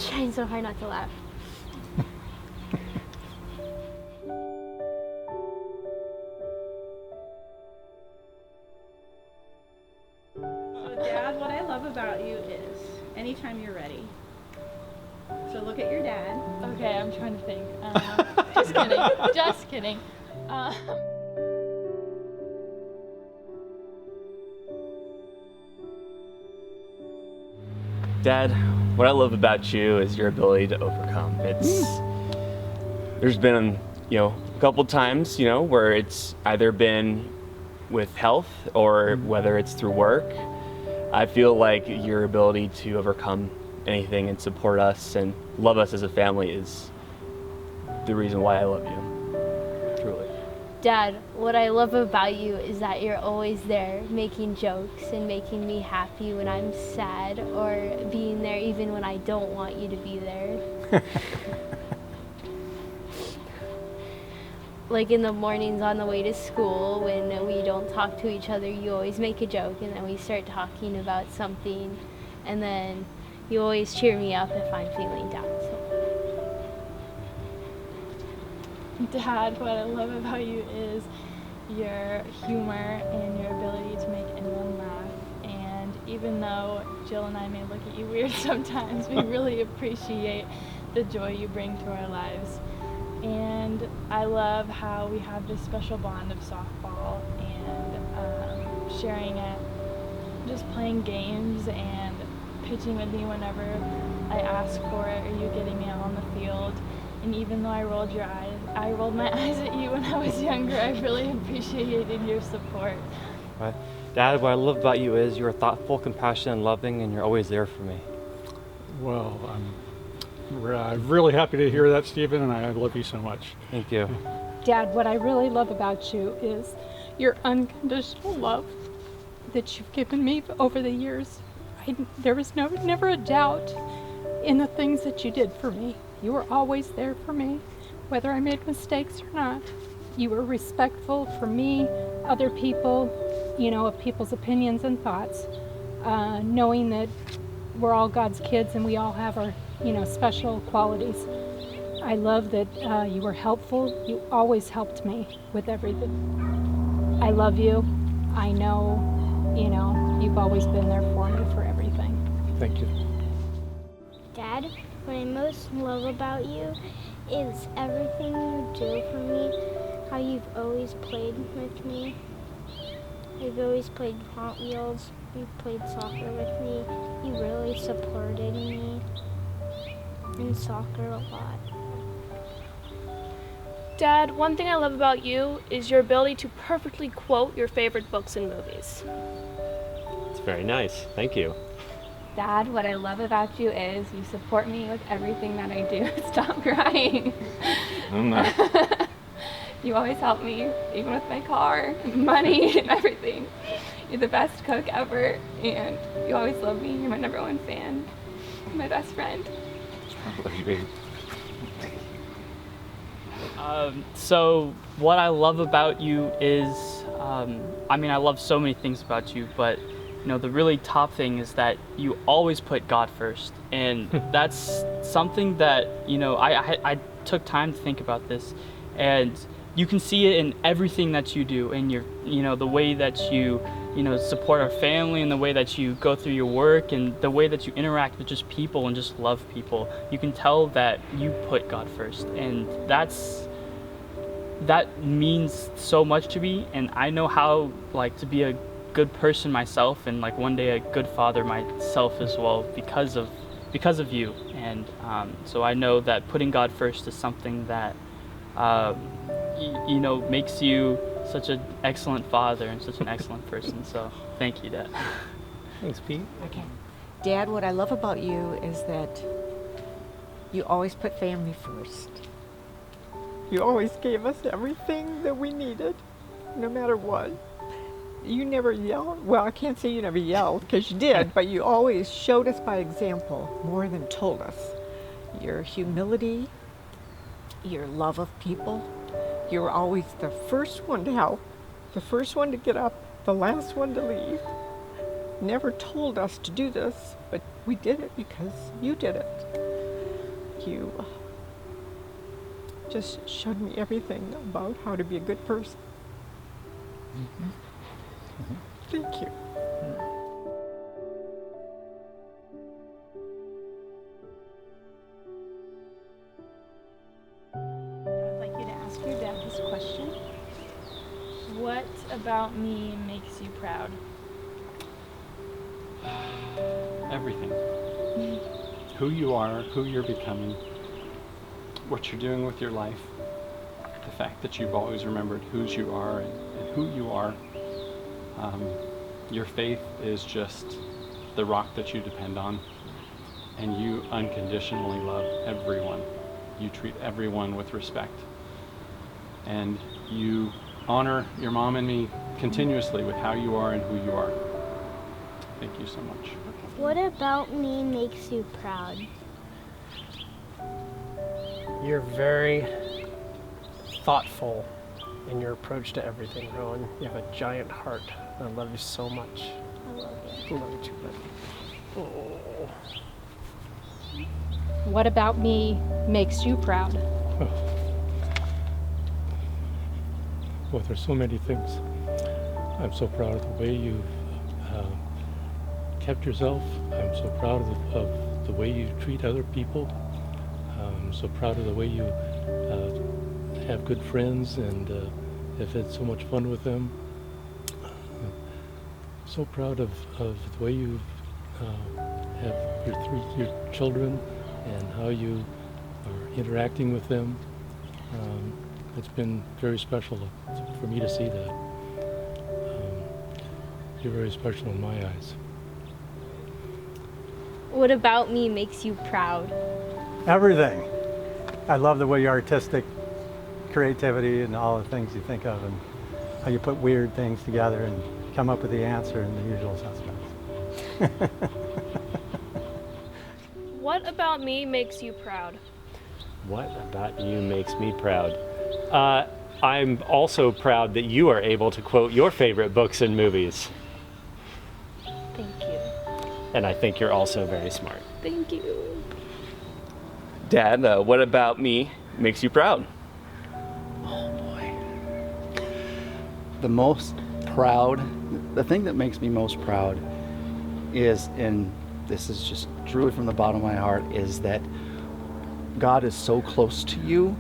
trying so hard not to laugh. So Dad, what I love about you is anytime you're ready. So look at your dad. Okay, I'm trying to think. Just kidding. Just kidding. Dad, what I love about you is your ability to overcome. There's been, a couple times, where it's either been with health or whether it's through work. I feel like your ability to overcome anything and support us and love us as a family is the reason why I love you. Truly. Dad, what I love about you is that you're always there making jokes and making me happy when I'm sad, or being there even when I don't want you to be there. Like in the mornings on the way to school when we don't talk to each other, you always make a joke and then we start talking about something, and then you always cheer me up if I'm feeling down. Dad, what I love about you is your humor and your ability to make anyone laugh. And even though Jill and I may look at you weird sometimes, we really appreciate the joy you bring to our lives. And I love how we have this special bond of softball and sharing it, just playing games and pitching with me whenever I ask for it, or you getting me out on the field. And even though I rolled my eyes at you when I was younger, I really appreciated your support. Right. Dad, what I love about you is you're thoughtful, compassionate, and loving, and you're always there for me. Well, I'm really happy to hear that, Stephen, and I love you so much. Thank you. Dad, what I really love about you is your unconditional love that you've given me over the years. There was never a doubt in the things that you did for me. You were always there for me, whether I made mistakes or not. You were respectful for me, other people, of people's opinions and thoughts, knowing that we're all God's kids and we all have our, special qualities. I love that you were helpful. You always helped me with everything. I love you. I know, you've always been there for me for everything. Thank you. Dad, what I most love about you is everything you do for me, how you've always played with me. You've always played Hot Wheels, you've played soccer with me, you really supported me in soccer a lot. Dad, one thing I love about you is your ability to perfectly quote your favorite books and movies. It's very nice. Thank you. Dad, what I love about you is you support me with everything that I do. Stop crying. I'm not. You always help me, even with my car, money, and everything. You're the best cook ever, and you always love me. You're my #1 fan. You're my best friend. I love you, baby. So what I love about you is, I love so many things about you, but the really top thing is that you always put God first. And that's something that, I took time to think about this, and you can see it in everything that you do, in your, the way that you, support our family, and the way that you go through your work, and the way that you interact with just people and just love people. You can tell that you put God first, and that means so much to me. And I know how to be a good person myself, and one day a good father myself as well, because of you. And so I know that putting God first is something that makes you such an excellent father and such an excellent person. So thank you, Dad. Thanks, Pete. Okay. Dad, what I love about you is that you always put family first. You always gave us everything that we needed, no matter what. You never yelled. Well, I can't say you never yelled, because you did, but you always showed us by example more than told us. Your humility, your love of people. You were always the first one to help, the first one to get up, the last one to leave. Never told us to do this, but we did it because you did it. you just showed me everything about how to be a good person. Thank you. I'd like you to ask your dad this question. What about me makes you proud? Everything. Who you are, who you're becoming, what you're doing with your life, the fact that you've always remembered whose you are and who you are. Your faith is just the rock that you depend on, and you unconditionally love everyone. You treat everyone with respect, and you honor your mom and me continuously with how you are and who you are. Thank you so much. What about me makes you proud? You're very thoughtful in your approach to everything, Rowan. You have a giant heart. I love you so much. I love I love you too, buddy. Oh. What about me makes you proud? Well, there's so many things. I'm so proud of the way you've kept yourself. I'm so proud of the way you treat other people. I'm so proud of the way you have good friends and have had so much fun with them. So proud of the way you have your children and how you are interacting with them. It's been very special for me to see that. You're very special in my eyes. What about me makes you proud? Everything. I love the way your artistic creativity and all the things you think of and how you put weird things together and come up with the answer in the usual suspects. What about me makes you proud? What about you makes me proud? I'm also proud that you are able to quote your favorite books and movies. Thank you. And I think you're also very smart. Thank you. Dad, what about me makes you proud? The most proud, the thing that makes me most proud is, and this is just truly from the bottom of my heart, is that God is so close to you.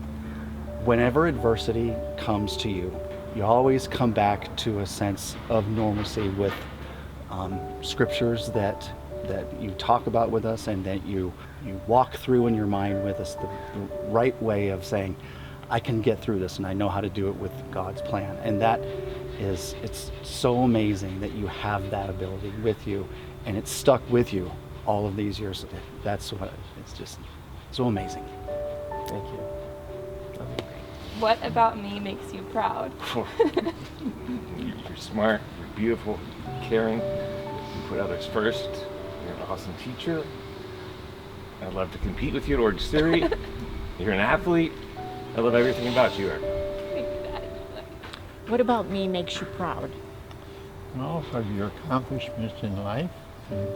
Whenever adversity comes to you, you always come back to a sense of normalcy with scriptures that you talk about with us and that you walk through in your mind with us, the right way of saying, I can get through this and I know how to do it with God's plan. And that is, it's so amazing that you have that ability with you and it's stuck with you all of these years. That's what, it's just so amazing. Thank you. What about me makes you proud? You're smart, you're beautiful, you're caring, you put others first, you're an awesome teacher. I'd love to compete with you at Orange Theory. You're an athlete. I love everything about you, Eric. What about me makes you proud? Well, for your accomplishments in life and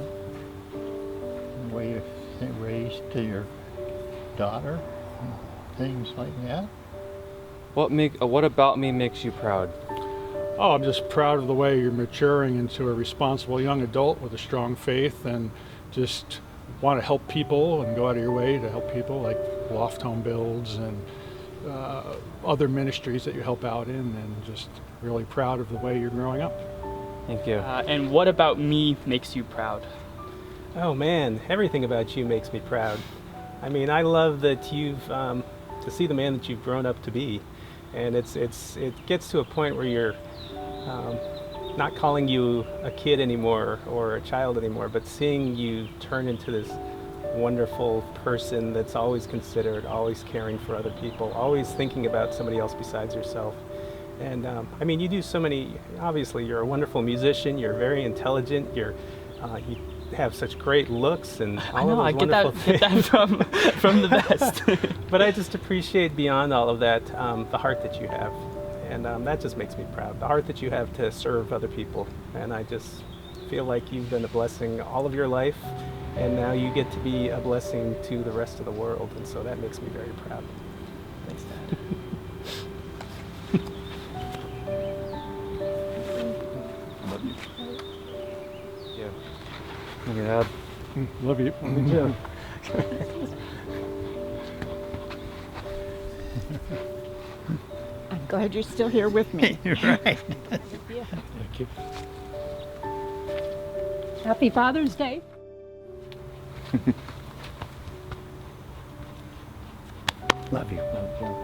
the way you're raised to your daughter, and things like that. What about me makes you proud? Oh, I'm just proud of the way you're maturing into a responsible young adult with a strong faith and just want to help people and go out of your way to help people, like Loft Home Builds and other ministries that you help out in, and just really proud of the way you're growing up. Thank you. And what about me makes you proud? Oh man, everything about you makes me proud. I mean, I love that you've to see the man that you've grown up to be, and it gets to a point where you're not calling you a kid anymore or a child anymore, but seeing you turn into this wonderful person that's always considerate, always caring for other people, always thinking about somebody else besides yourself. And I mean, you do so many. Obviously, you're a wonderful musician. You're very intelligent. You have such great looks and all of those wonderful things. I get that from the best. But I just appreciate beyond all of that the heart that you have, and that just makes me proud. The heart that you have to serve other people, and I just feel like you've been a blessing all of your life, and now you get to be a blessing to the rest of the world, and so that makes me very proud. Thanks, Dad. Love you. Yeah. Love you, Dad. Love you. Love you too. I'm glad you're still here with me. You're right. Thank you. Happy Father's Day. Love you. Love you.